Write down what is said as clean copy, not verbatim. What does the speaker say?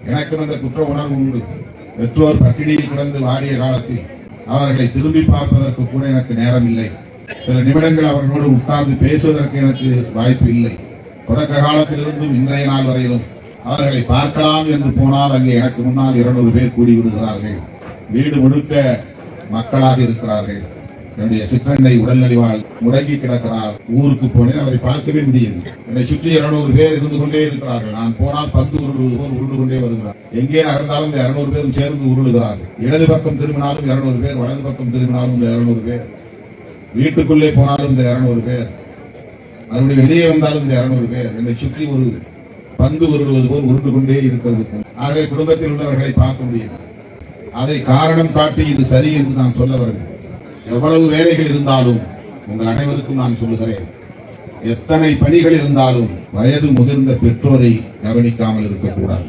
எனக்கு அந்த குற்ற உணர்வு உண்டு. பெற்றோர் பட்டினியில் கிடந்து வாடிய காலத்தில் அவர்களை திரும்பி பார்ப்பதற்கு கூட எனக்கு நேரம் இல்லை. சில நிமிடங்கள் அவர்களோடு உட்கார்ந்து பேசுவதற்கு எனக்கு வாய்ப்பு இல்லை. தொடக்க காலத்திலிருந்தும் இன்றைய நாள் வரையிலும் அவர்களை பார்க்கலாம் என்று போனால் அங்கே எனக்கு முன்னால் 200 பேர் கூடி விடுகிறார்கள். வீடு முழுக்க மக்களாக இருக்கிறார்கள். என்னுடைய சிற்றண்டை உடல்நலிவால் முடங்கி கிடக்கிறார். ஊருக்கு போனேன், அவரை பார்க்கவே முடியவில்லை. என்னை சுற்றி 200 பேர் இருந்து கொண்டே இருக்கிறார்கள். நான் போனால் 10 உருளுவது போல் உருண்டு கொண்டே வருகிறார். எங்கே நகர்ந்தாலும் இந்த 200 பேரும் சேர்ந்து உருளுகிறார்கள். இடது பக்கம் திரும்பினாலும் 200 பேர், வலது பக்கம் திரும்பினாலும் இந்த 200 பேர், வீட்டுக்குள்ளே போனாலும் இந்த 200 பேர், அதனுடைய வெளியே வந்தாலும் இந்த 200 பேர் என்னை சுற்றி ஒரு பந்து உருளுவது போல் உருண்டு கொண்டே இருக்கிறது. ஆகவே குடும்பத்தில் உள்ளவர்களை பார்க்க முடியும். அதை காரணம் காட்டி இது சரி என்று நான் சொல்ல வருகிறேன். எவ்வளவு வேலைகள் இருந்தாலும் உங்கள் அனைவருக்கும் நான் சொல்லுகிறேன், எத்தனை பணிகள் இருந்தாலும் வயது முதிர்ந்த பெற்றோரை கவனிக்காமல் இருக்கக்கூடாது.